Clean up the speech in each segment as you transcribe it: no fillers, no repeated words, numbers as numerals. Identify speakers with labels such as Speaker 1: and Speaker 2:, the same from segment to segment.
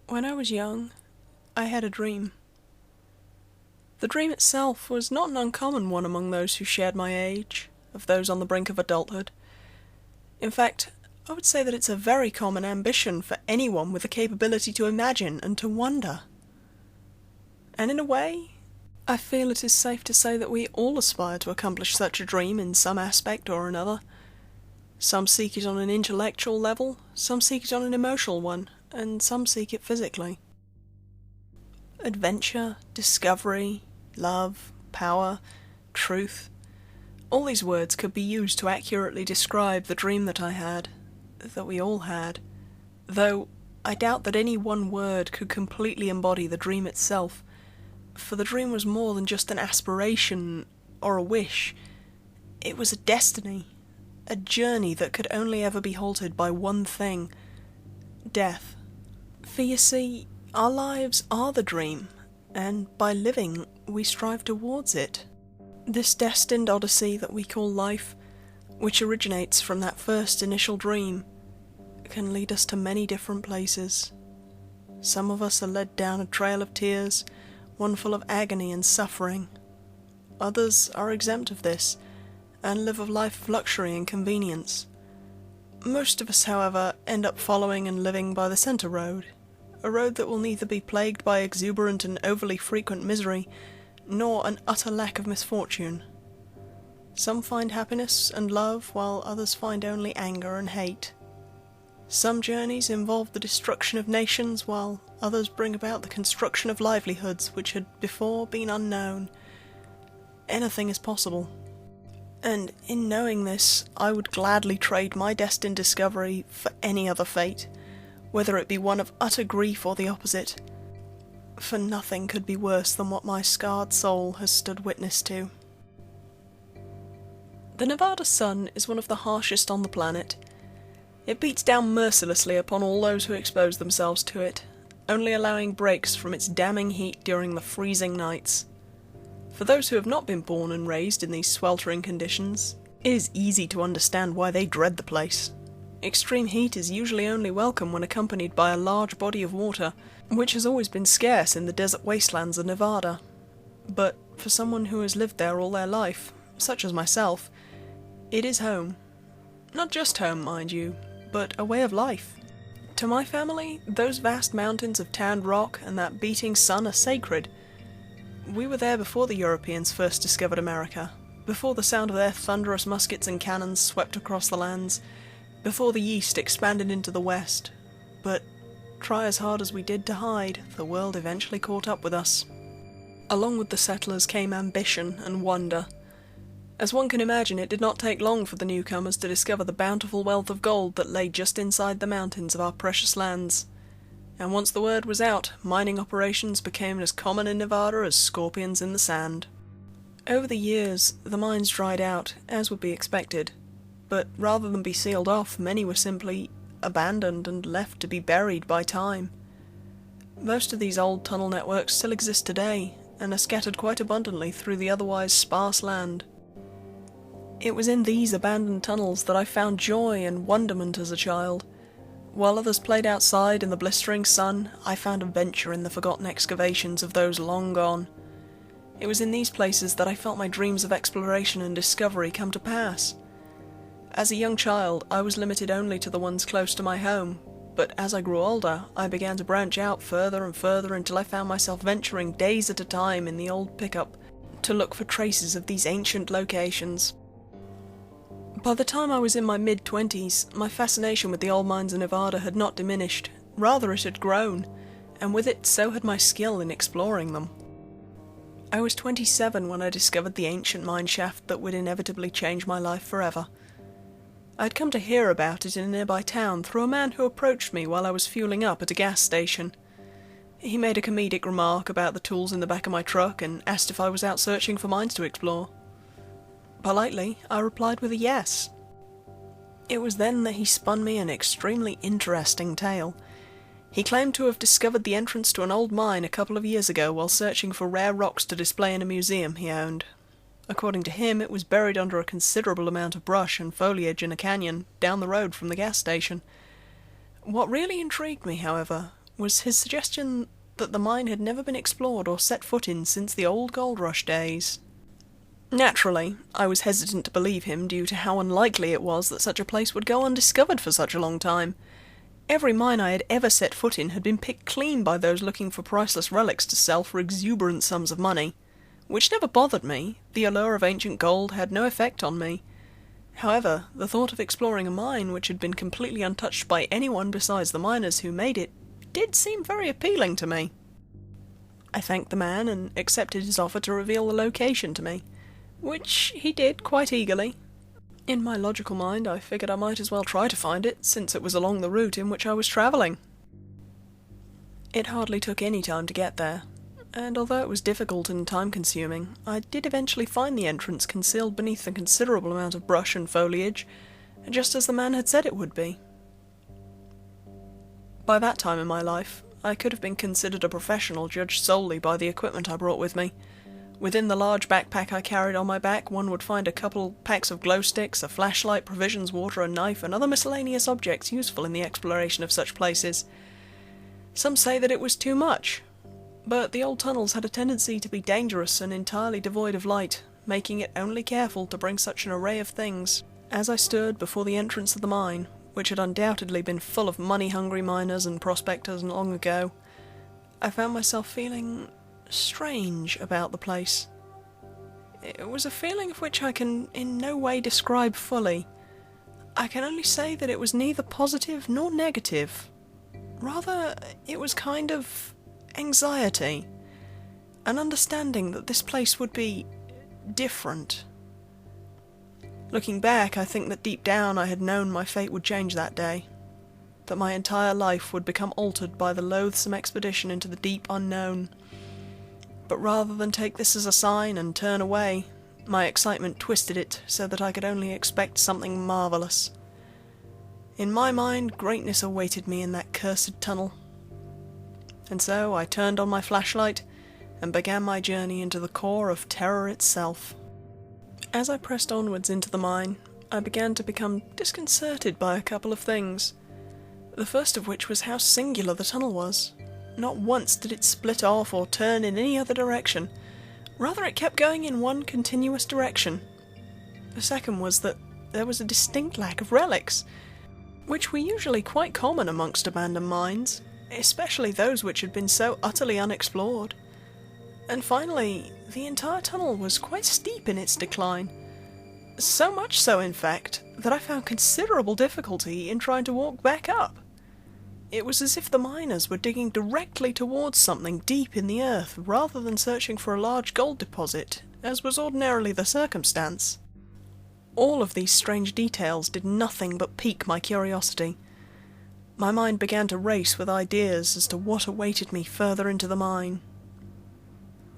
Speaker 1: When I was young, I had a dream. The dream itself was not an uncommon one among those who shared my age, of those on the brink of adulthood. In fact, I would say that it's a very common ambition for anyone with the capability to imagine and to wonder. And in a way, I feel it is safe to say that we all aspire to accomplish such a dream in some aspect or another. Some seek it on an intellectual level, some seek it on an emotional one, and some seek it physically. Adventure, discovery, love, power, truth, all these words could be used to accurately describe the dream that I had, that we all had, though I doubt that any one word could completely embody the dream itself, for the dream was more than just an aspiration or a wish. It was a destiny, a journey that could only ever be halted by one thing: death. For you see, our lives are the dream, and by living, we strive towards it. This destined odyssey that we call life, which originates from that first initial dream, can lead us to many different places. Some of us are led down a trail of tears, one full of agony and suffering. Others are exempt of this, and live a life of luxury and convenience. Most of us, however, end up following and living by the centre road, a road that will neither be plagued by exuberant and overly frequent misery, nor an utter lack of misfortune. Some find happiness and love, while others find only anger and hate. Some journeys involve the destruction of nations, while others bring about the construction of livelihoods which had before been unknown. Anything is possible. And in knowing this, I would gladly trade my destined discovery for any other fate, whether it be one of utter grief or the opposite, for nothing could be worse than what my scarred soul has stood witness to. The Nevada sun is one of the harshest on the planet. It beats down mercilessly upon all those who expose themselves to it, only allowing breaks from its damning heat during the freezing nights. For those who have not been born and raised in these sweltering conditions, it is easy to understand why they dread the place. Extreme heat is usually only welcome when accompanied by a large body of water, which has always been scarce in the desert wastelands of Nevada. But for someone who has lived there all their life, such as myself, it is home. Not just home, mind you, but a way of life. To my family, those vast mountains of tanned rock and that beating sun are sacred. We were there before the Europeans first discovered America, before the sound of their thunderous muskets and cannons swept across the lands, before the East expanded into the West. But try as hard as we did to hide, the world eventually caught up with us. Along with the settlers came ambition and wonder. As one can imagine, it did not take long for the newcomers to discover the bountiful wealth of gold that lay just inside the mountains of our precious lands. And once the word was out, mining operations became as common in Nevada as scorpions in the sand. Over the years, the mines dried out, as would be expected, but rather than be sealed off, many were simply abandoned and left to be buried by time. Most of these old tunnel networks still exist today, and are scattered quite abundantly through the otherwise sparse land. It was in these abandoned tunnels that I found joy and wonderment as a child. While others played outside in the blistering sun, I found adventure in the forgotten excavations of those long gone. It was in these places that I felt my dreams of exploration and discovery come to pass. As a young child, I was limited only to the ones close to my home, but as I grew older, I began to branch out further and further until I found myself venturing days at a time in the old pickup to look for traces of these ancient locations. By the time I was in my mid-20s, my fascination with the old mines of Nevada had not diminished, rather it had grown, and with it so had my skill in exploring them. I was 27 when I discovered the ancient mine shaft that would inevitably change my life forever. I had come to hear about it in a nearby town through a man who approached me while I was fueling up at a gas station. He made a comedic remark about the tools in the back of my truck and asked if I was out searching for mines to explore. Politely, I replied with a yes. It was then that he spun me an extremely interesting tale. He claimed to have discovered the entrance to an old mine a couple of years ago while searching for rare rocks to display in a museum he owned. According to him, it was buried under a considerable amount of brush and foliage in a canyon down the road from the gas station. What really intrigued me, however, was his suggestion that the mine had never been explored or set foot in since the old gold rush days. Naturally, I was hesitant to believe him due to how unlikely it was that such a place would go undiscovered for such a long time. Every mine I had ever set foot in had been picked clean by those looking for priceless relics to sell for exuberant sums of money, which never bothered me. The allure of ancient gold had no effect on me. However, the thought of exploring a mine which had been completely untouched by anyone besides the miners who made it did seem very appealing to me. I thanked the man and accepted his offer to reveal the location to me, which he did quite eagerly. In my logical mind, I figured I might as well try to find it, since it was along the route in which I was travelling. It hardly took any time to get there, and although it was difficult and time-consuming, I did eventually find the entrance concealed beneath a considerable amount of brush and foliage, just as the man had said it would be. By that time in my life, I could have been considered a professional judged solely by the equipment I brought with me. Within the large backpack I carried on my back, one would find a couple packs of glow sticks, a flashlight, provisions, water, a knife, and other miscellaneous objects useful in the exploration of such places. Some say that it was too much, but the old tunnels had a tendency to be dangerous and entirely devoid of light, making it only careful to bring such an array of things. As I stood before the entrance of the mine, which had undoubtedly been full of money-hungry miners and prospectors long ago, I found myself feeling strange about the place. It was a feeling of which I can in no way describe fully. I can only say that it was neither positive nor negative. Rather, it was kind of anxiety, an understanding that this place would be different. Looking back, I think that deep down I had known my fate would change that day, that my entire life would become altered by the loathsome expedition into the deep unknown. But rather than take this as a sign and turn away, my excitement twisted it so that I could only expect something marvellous. In my mind, greatness awaited me in that cursed tunnel. And so I turned on my flashlight and began my journey into the core of terror itself. As I pressed onwards into the mine, I began to become disconcerted by a couple of things. The first of which was how singular the tunnel was. Not once did it split off or turn in any other direction. Rather, it kept going in one continuous direction. The second was that there was a distinct lack of relics, which were usually quite common amongst abandoned mines, especially those which had been so utterly unexplored. And finally, the entire tunnel was quite steep in its decline. So much so, in fact, that I found considerable difficulty in trying to walk back up. It was as if the miners were digging directly towards something deep in the earth, rather than searching for a large gold deposit, as was ordinarily the circumstance. All of these strange details did nothing but pique my curiosity. My mind began to race with ideas as to what awaited me further into the mine.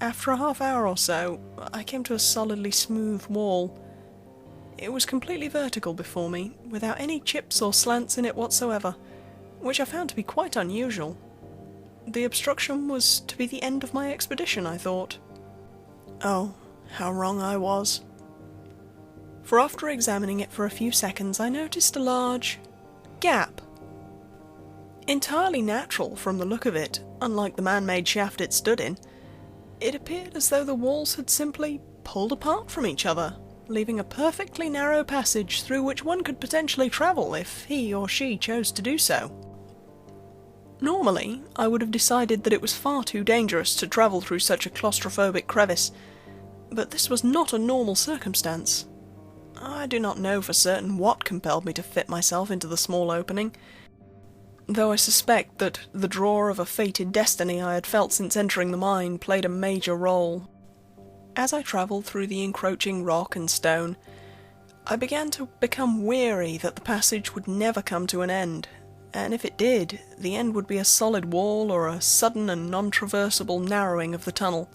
Speaker 1: After a half-hour or so, I came to a solidly smooth wall. It was completely vertical before me, without any chips or slants in it whatsoever, which I found to be quite unusual. The obstruction was to be the end of my expedition, I thought. Oh, how wrong I was. For after examining it for a few seconds, I noticed a large gap. Entirely natural from the look of it, unlike the man-made shaft it stood in, it appeared as though the walls had simply pulled apart from each other, leaving a perfectly narrow passage through which one could potentially travel if he or she chose to do so. Normally, I would have decided that it was far too dangerous to travel through such a claustrophobic crevice, but this was not a normal circumstance. I do not know for certain what compelled me to fit myself into the small opening, though I suspect that the draw of a fated destiny I had felt since entering the mine played a major role. As I travelled through the encroaching rock and stone, I began to become weary that the passage would never come to an end, and if it did, the end would be a solid wall or a sudden and non-traversable narrowing of the tunnel.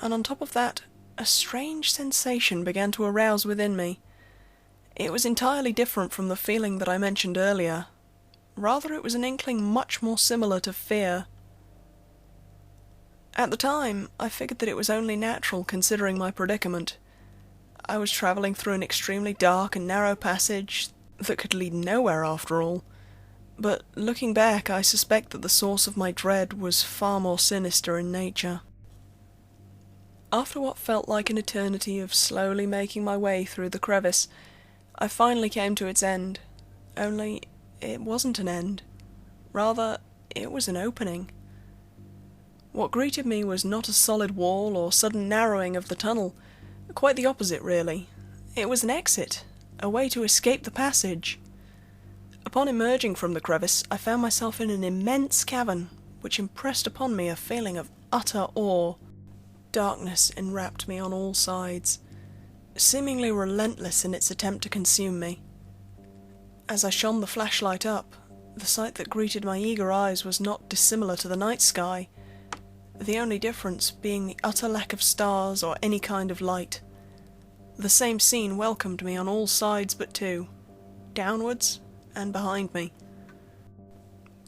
Speaker 1: And on top of that, a strange sensation began to arouse within me. It was entirely different from the feeling that I mentioned earlier. Rather, it was an inkling much more similar to fear. At the time, I figured that it was only natural considering my predicament. I was travelling through an extremely dark and narrow passage that could lead nowhere after all. But looking back, I suspect that the source of my dread was far more sinister in nature. After what felt like an eternity of slowly making my way through the crevice, I finally came to its end. Only, it wasn't an end. Rather, it was an opening. What greeted me was not a solid wall or sudden narrowing of the tunnel. Quite the opposite, really. It was an exit, a way to escape the passage. Upon emerging from the crevice, I found myself in an immense cavern, which impressed upon me a feeling of utter awe. Darkness enwrapped me on all sides, seemingly relentless in its attempt to consume me. As I shone the flashlight up, the sight that greeted my eager eyes was not dissimilar to the night sky, the only difference being the utter lack of stars or any kind of light. The same scene welcomed me on all sides but two, downwards and behind me.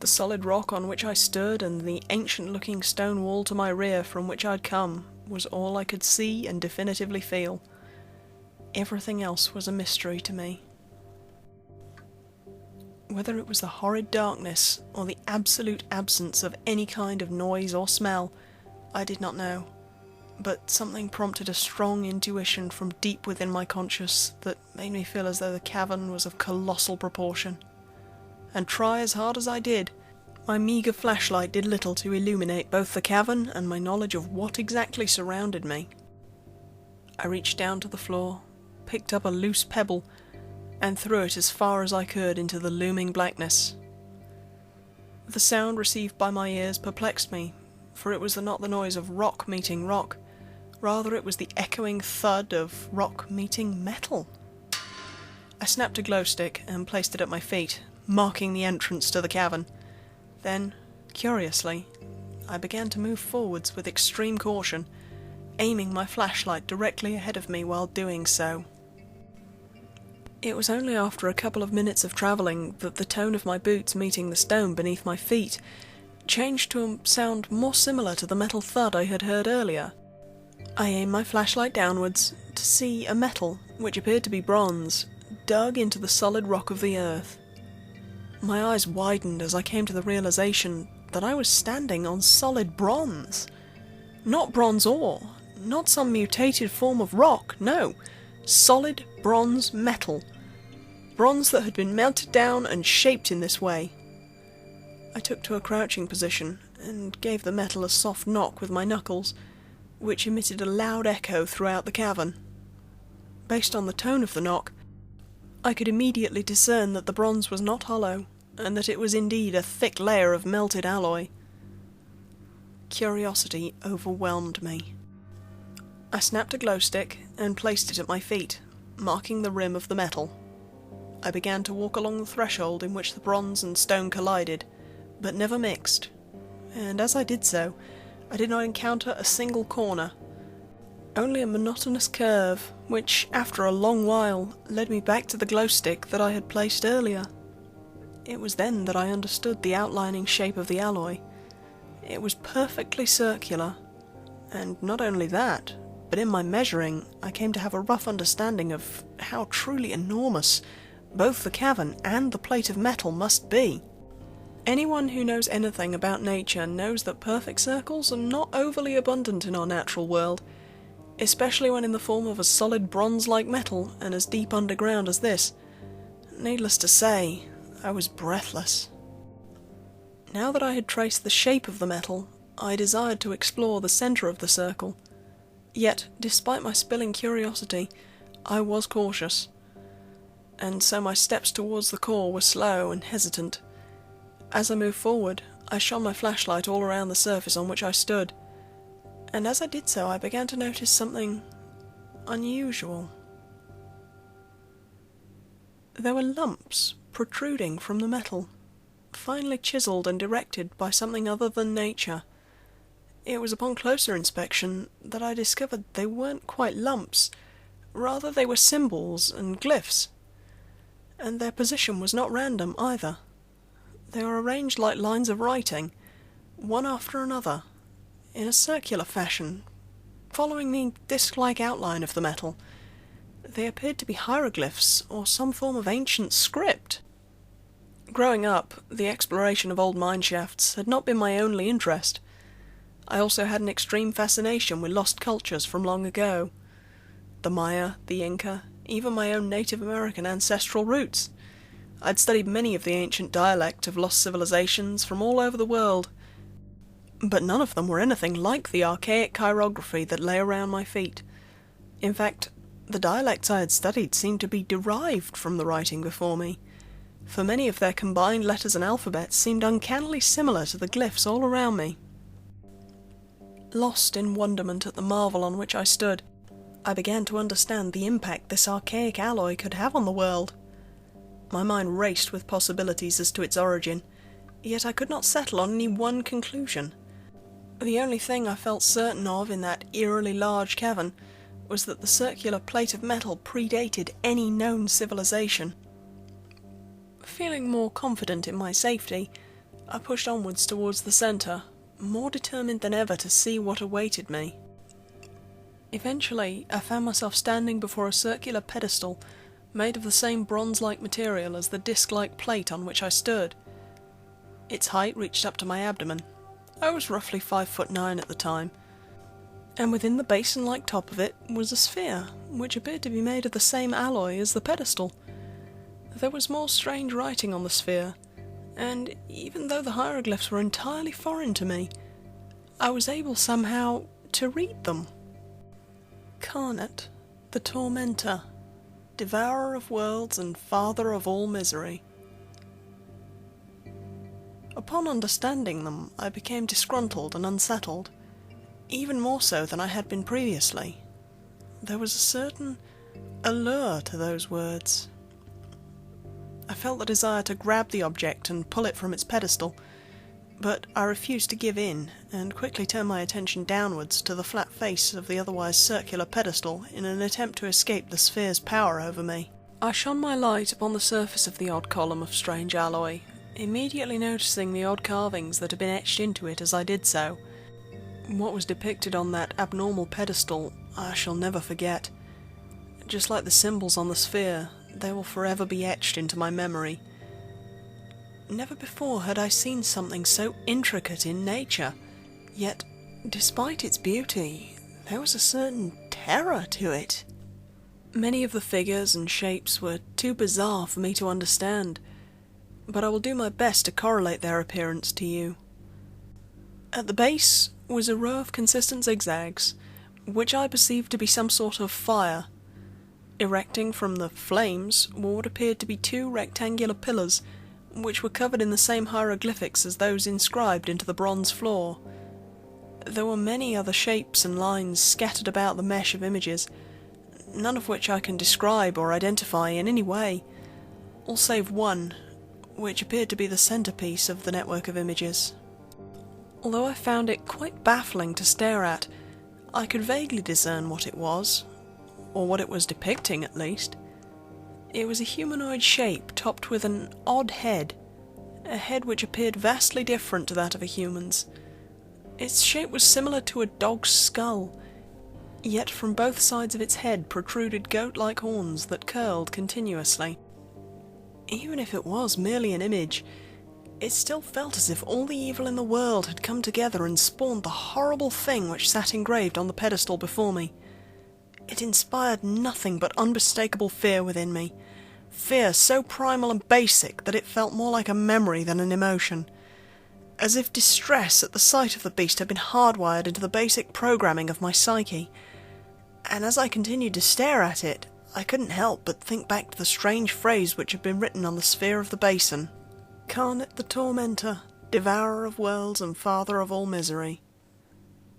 Speaker 1: The solid rock on which I stood and the ancient-looking stone wall to my rear from which I'd come was all I could see and definitively feel. Everything else was a mystery to me. Whether it was the horrid darkness or the absolute absence of any kind of noise or smell, I did not know, but something prompted a strong intuition from deep within my conscience that made me feel as though the cavern was of colossal proportion. And try as hard as I did, my meagre flashlight did little to illuminate both the cavern and my knowledge of what exactly surrounded me. I reached down to the floor, picked up a loose pebble, and threw it as far as I could into the looming blackness. The sound received by my ears perplexed me, for it was not the noise of rock meeting rock, rather it was the echoing thud of rock meeting metal. I snapped a glow stick and placed it at my feet, marking the entrance to the cavern. Then, curiously, I began to move forwards with extreme caution, aiming my flashlight directly ahead of me while doing so. It was only after a couple of minutes of travelling that the tone of my boots meeting the stone beneath my feet changed to a sound more similar to the metal thud I had heard earlier. I aimed my flashlight downwards to see a metal, which appeared to be bronze, dug into the solid rock of the earth. My eyes widened as I came to the realization that I was standing on solid bronze. Not bronze ore, not some mutated form of rock, no, solid bronze metal. Bronze that had been melted down and shaped in this way. I took to a crouching position and gave the metal a soft knock with my knuckles, which emitted a loud echo throughout the cavern. Based on the tone of the knock, I could immediately discern that the bronze was not hollow, and that it was indeed a thick layer of melted alloy. Curiosity overwhelmed me. I snapped a glow stick and placed it at my feet, marking the rim of the metal. I began to walk along the threshold in which the bronze and stone collided, but never mixed, and as I did so, I did not encounter a single corner, only a monotonous curve, which, after a long while, led me back to the glow stick that I had placed earlier. It was then that I understood the outlining shape of the alloy. It was perfectly circular, and not only that, but in my measuring, I came to have a rough understanding of how truly enormous both the cavern and the plate of metal must be. Anyone who knows anything about nature knows that perfect circles are not overly abundant in our natural world, especially when in the form of a solid bronze-like metal and as deep underground as this. Needless to say, I was breathless. Now that I had traced the shape of the metal, I desired to explore the centre of the circle. Yet, despite my spilling curiosity, I was cautious, and so my steps towards the core were slow and hesitant. As I moved forward, I shone my flashlight all around the surface on which I stood, and as I did so I began to notice something unusual. There were lumps protruding from the metal, finely chiselled and erected by something other than nature. It was upon closer inspection that I discovered they weren't quite lumps, rather they were symbols and glyphs, and their position was not random either. They were arranged like lines of writing, one after another, in a circular fashion, following the disc-like outline of the metal. They appeared to be hieroglyphs or some form of ancient script. Growing up, the exploration of old mine shafts had not been my only interest. I also had an extreme fascination with lost cultures from long ago. The Maya, the Inca, even my own Native American ancestral roots. I'd studied many of the ancient dialect of lost civilizations from all over the world, but none of them were anything like the archaic chirography that lay around my feet. In fact, the dialects I had studied seemed to be derived from the writing before me, for many of their combined letters and alphabets seemed uncannily similar to the glyphs all around me. Lost in wonderment at the marvel on which I stood, I began to understand the impact this archaic alloy could have on the world. My mind raced with possibilities as to its origin, yet I could not settle on any one conclusion. The only thing I felt certain of in that eerily large cavern was that the circular plate of metal predated any known civilization. Feeling more confident in my safety, I pushed onwards towards the centre, more determined than ever to see what awaited me. Eventually, I found myself standing before a circular pedestal made of the same bronze-like material as the disc-like plate on which I stood. Its height reached up to my abdomen. I was roughly 5'9" at the time, and within the basin-like top of it was a sphere, which appeared to be made of the same alloy as the pedestal. There was more strange writing on the sphere, and even though the hieroglyphs were entirely foreign to me, I was able somehow to read them. Karnet, the Tormentor, Devourer of worlds and Father of all misery. Upon understanding them, I became disgruntled and unsettled, even more so than I had been previously. There was a certain allure to those words. I felt the desire to grab the object and pull it from its pedestal, but I refused to give in, and quickly turned my attention downwards to the flat face of the otherwise circular pedestal in an attempt to escape the sphere's power over me. I shone my light upon the surface of the odd column of strange alloy, immediately noticing the odd carvings that had been etched into it as I did so. What was depicted on that abnormal pedestal I shall never forget. Just like the symbols on the sphere, they will forever be etched into my memory. Never before had I seen something so intricate in nature, yet, despite its beauty, there was a certain terror to it. Many of the figures and shapes were too bizarre for me to understand, but I will do my best to correlate their appearance to you. At the base was a row of consistent zigzags, which I perceived to be some sort of fire. Erecting from the flames were what appeared to be two rectangular pillars, which were covered in the same hieroglyphics as those inscribed into the bronze floor. There were many other shapes and lines scattered about the mesh of images, none of which I can describe or identify in any way, all save one, which appeared to be the centerpiece of the network of images. Although I found it quite baffling to stare at, I could vaguely discern what it was, or what it was depicting at least. It was a humanoid shape topped with an odd head, a head which appeared vastly different to that of a human's. Its shape was similar to a dog's skull, yet from both sides of its head protruded goat-like horns that curled continuously. Even if it was merely an image, it still felt as if all the evil in the world had come together and spawned the horrible thing which sat engraved on the pedestal before me. It inspired nothing but unmistakable fear within me, fear so primal and basic that it felt more like a memory than an emotion, as if distress at the sight of the beast had been hardwired into the basic programming of my psyche. And as I continued to stare at it, I couldn't help but think back to the strange phrase which had been written on the sphere of the basin. Karnet the Tormentor, Devourer of worlds and Father of all misery.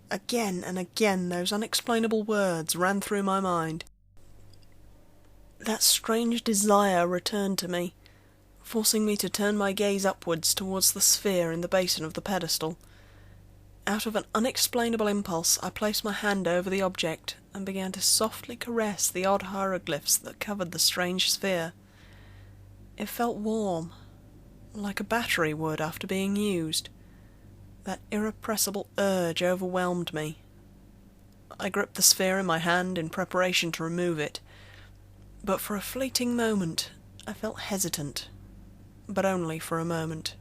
Speaker 1: Again and again those unexplainable words ran through my mind. That strange desire returned to me, forcing me to turn my gaze upwards towards the sphere in the basin of the pedestal. Out of an unexplainable impulse, I placed my hand over the object and began to softly caress the odd hieroglyphs that covered the strange sphere. It felt warm, like a battery would after being used. That irrepressible urge overwhelmed me. I gripped the sphere in my hand in preparation to remove it, but for a fleeting moment I felt hesitant. but only for a moment.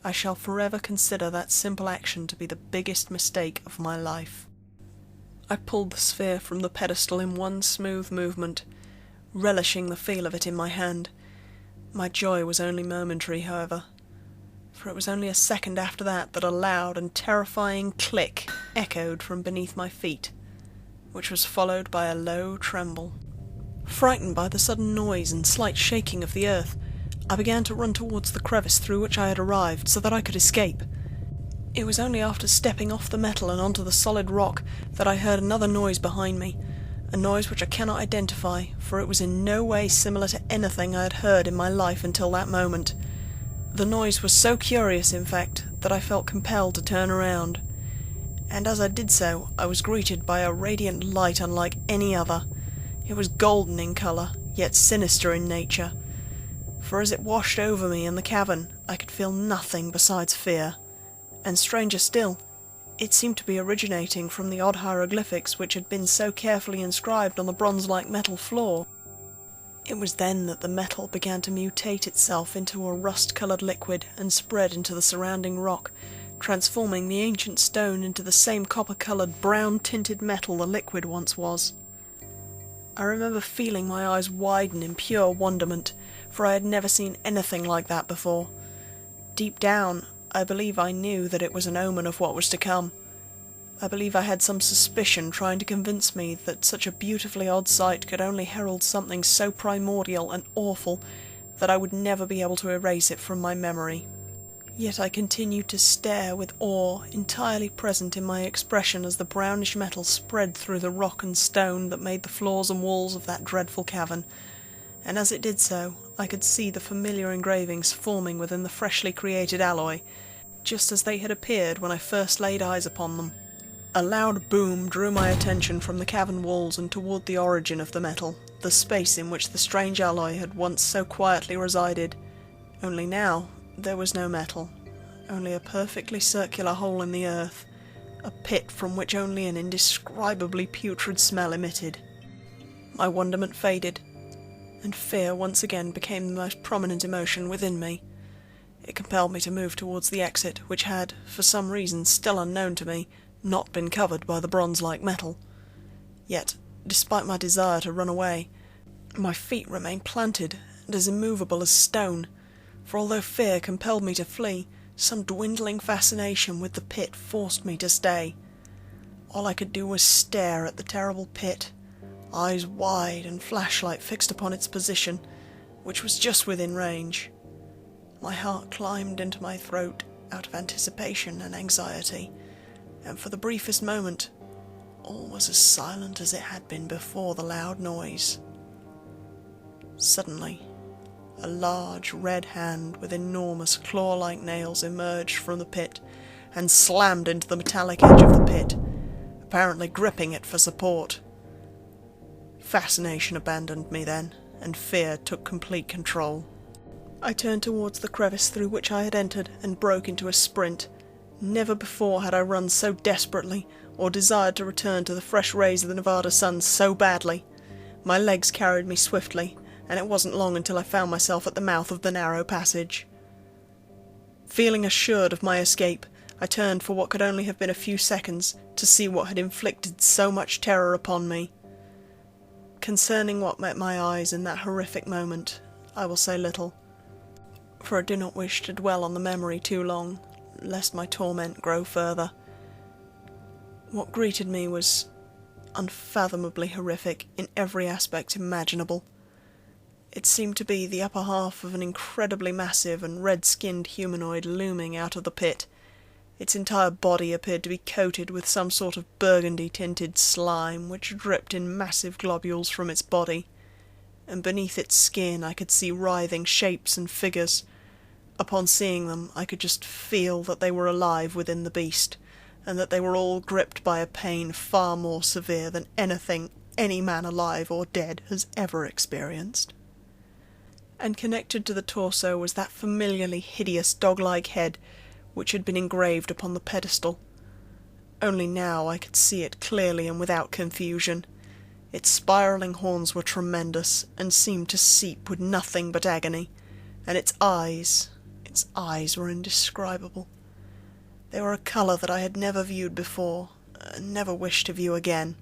Speaker 1: I shall forever consider that simple action to be the biggest mistake of my life. I pulled the sphere from the pedestal in one smooth movement, relishing the feel of it in my hand. My joy was only momentary, however, for it was only a second after that a loud and terrifying click echoed from beneath my feet, which was followed by a low tremble. Frightened by the sudden noise and slight shaking of the earth, I began to run towards the crevice through which I had arrived, so that I could escape. It was only after stepping off the metal and onto the solid rock that I heard another noise behind me, a noise which I cannot identify, for it was in no way similar to anything I had heard in my life until that moment. The noise was so curious, in fact, that I felt compelled to turn around, and as I did so, I was greeted by a radiant light unlike any other. It was golden in colour, yet sinister in nature, for as it washed over me in the cavern, I could feel nothing besides fear. And stranger still, it seemed to be originating from the odd hieroglyphics which had been so carefully inscribed on the bronze-like metal floor. It was then that the metal began to mutate itself into a rust-coloured liquid and spread into the surrounding rock, transforming the ancient stone into the same copper-coloured, brown-tinted metal the liquid once was. I remember feeling my eyes widen in pure wonderment, for I had never seen anything like that before. Deep down, I believe I knew that it was an omen of what was to come. I believe I had some suspicion trying to convince me that such a beautifully odd sight could only herald something so primordial and awful that I would never be able to erase it from my memory. Yet I continued to stare with awe entirely present in my expression as the brownish metal spread through the rock and stone that made the floors and walls of that dreadful cavern, and as it did so, I could see the familiar engravings forming within the freshly created alloy, just as they had appeared when I first laid eyes upon them. A loud boom drew my attention from the cavern walls and toward the origin of the metal, the space in which the strange alloy had once so quietly resided. Only now there was no metal, only a perfectly circular hole in the earth, a pit from which only an indescribably putrid smell emitted. My wonderment faded, and fear once again became the most prominent emotion within me. It compelled me to move towards the exit, which had, for some reason still unknown to me, not been covered by the bronze-like metal. Yet, despite my desire to run away, my feet remained planted and as immovable as stone, for although fear compelled me to flee, some dwindling fascination with the pit forced me to stay. All I could do was stare at the terrible pit, eyes wide and flashlight fixed upon its position, which was just within range. My heart climbed into my throat out of anticipation and anxiety, and for the briefest moment, all was as silent as it had been before the loud noise. Suddenly, a large red hand with enormous claw-like nails emerged from the pit and slammed into the metallic edge of the pit, apparently gripping it for support. Fascination abandoned me then, and fear took complete control. I turned towards the crevice through which I had entered and broke into a sprint. Never before had I run so desperately, or desired to return to the fresh rays of the Nevada sun so badly. My legs carried me swiftly, and it wasn't long until I found myself at the mouth of the narrow passage. Feeling assured of my escape, I turned for what could only have been a few seconds to see what had inflicted so much terror upon me. Concerning what met my eyes in that horrific moment, I will say little, for I do not wish to dwell on the memory too long, lest my torment grow further. What greeted me was unfathomably horrific in every aspect imaginable. It seemed to be the upper half of an incredibly massive and red-skinned humanoid looming out of the pit. Its entire body appeared to be coated with some sort of burgundy-tinted slime which dripped in massive globules from its body, and beneath its skin I could see writhing shapes and figures. Upon seeing them, I could just feel that they were alive within the beast, and that they were all gripped by a pain far more severe than anything any man alive or dead has ever experienced. And connected to the torso was that familiarly hideous dog-like head which had been engraved upon the pedestal. Only now I could see it clearly and without confusion. Its spiralling horns were tremendous, and seemed to seep with nothing but agony, And its eyes were indescribable. They were a colour that I had never viewed before, and never wished to view again.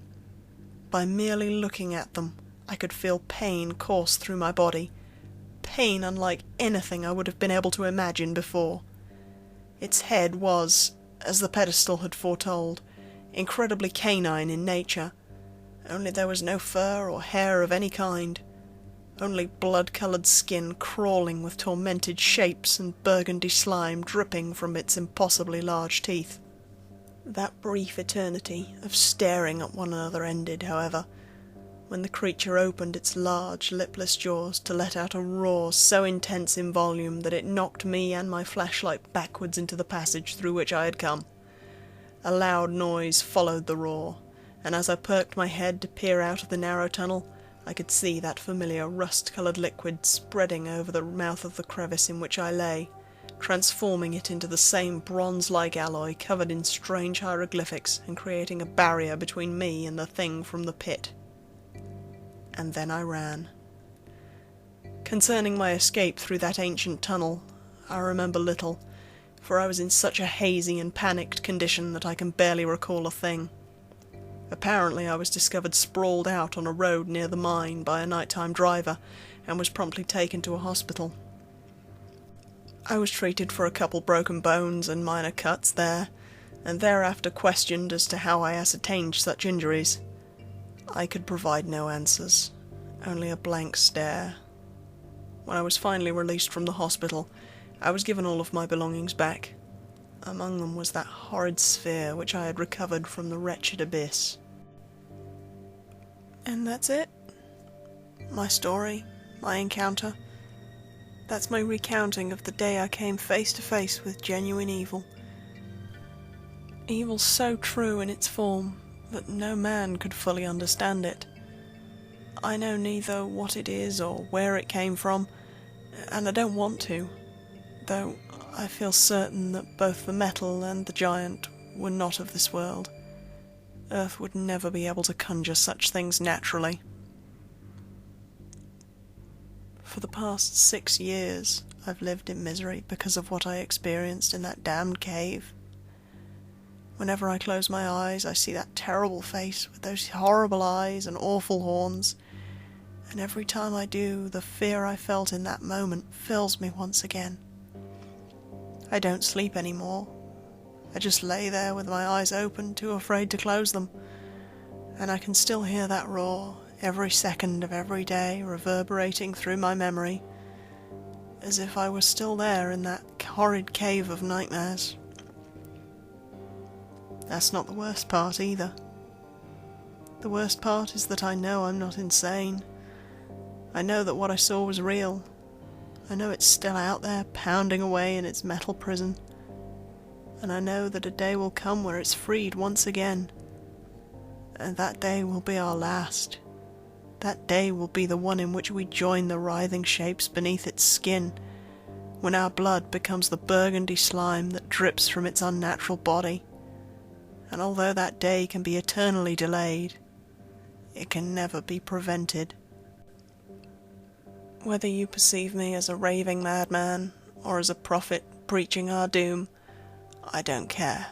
Speaker 1: By merely looking at them, I could feel pain course through my body, pain unlike anything I would have been able to imagine before. Its head was, as the pedestal had foretold, incredibly canine in nature, only there was no fur or hair of any kind, only blood-coloured skin crawling with tormented shapes and burgundy slime dripping from its impossibly large teeth. That brief eternity of staring at one another ended, however, when the creature opened its large, lipless jaws to let out a roar so intense in volume that it knocked me and my flashlight backwards into the passage through which I had come. A loud noise followed the roar, and as I perked my head to peer out of the narrow tunnel, I could see that familiar rust-coloured liquid spreading over the mouth of the crevice in which I lay, transforming it into the same bronze-like alloy covered in strange hieroglyphics and creating a barrier between me and the thing from the pit. And then I ran. Concerning my escape through that ancient tunnel, I remember little, for I was in such a hazy and panicked condition that I can barely recall a thing. Apparently I was discovered sprawled out on a road near the mine by a nighttime driver, and was promptly taken to a hospital. I was treated for a couple broken bones and minor cuts there, and thereafter questioned as to how I ascertained such injuries. I could provide no answers, only a blank stare. When I was finally released from the hospital, I was given all of my belongings back. Among them was that horrid sphere which I had recovered from the wretched abyss. And that's it. My story, my encounter. That's my recounting of the day I came face to face with genuine evil. Evil so true in its form that no man could fully understand it. I know neither what it is or where it came from, and I don't want to, though I feel certain that both the metal and the giant were not of this world. Earth would never be able to conjure such things naturally. For the past 6 years, I've lived in misery because of what I experienced in that damned cave. Whenever I close my eyes, I see that terrible face with those horrible eyes and awful horns, and every time I do, the fear I felt in that moment fills me once again. I don't sleep anymore. I just lay there with my eyes open, too afraid to close them, and I can still hear that roar every second of every day reverberating through my memory, as if I were still there in that horrid cave of nightmares. That's not the worst part either. The worst part is that I know I'm not insane. I know that what I saw was real. I know it's still out there, pounding away in its metal prison. And I know that a day will come where it's freed once again. And that day will be our last. That day will be the one in which we join the writhing shapes beneath its skin, when our blood becomes the burgundy slime that drips from its unnatural body. And although that day can be eternally delayed, it can never be prevented. Whether you perceive me as a raving madman, or as a prophet preaching our doom, I don't care.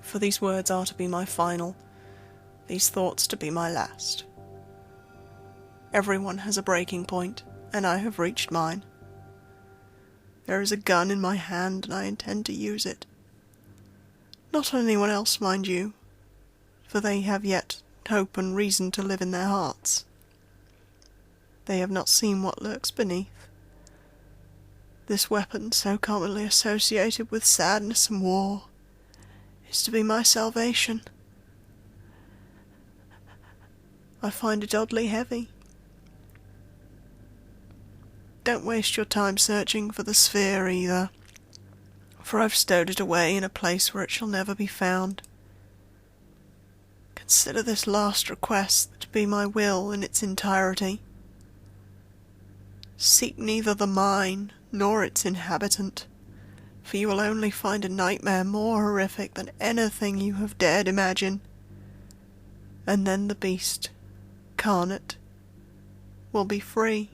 Speaker 1: For these words are to be my final, these thoughts to be my last. Everyone has a breaking point, and I have reached mine. There is a gun in my hand, and I intend to use it. Not on anyone else, mind you, for they have yet hope and reason to live in their hearts. They have not seen what lurks beneath. This weapon, so commonly associated with sadness and war, is to be my salvation. I find it oddly heavy. Don't waste your time searching for the sphere either, for I've stowed it away in a place where it shall never be found. Consider this last request to be my will in its entirety. Seek neither the mine nor its inhabitant, for you will only find a nightmare more horrific than anything you have dared imagine. And then the beast, carnate, will be free.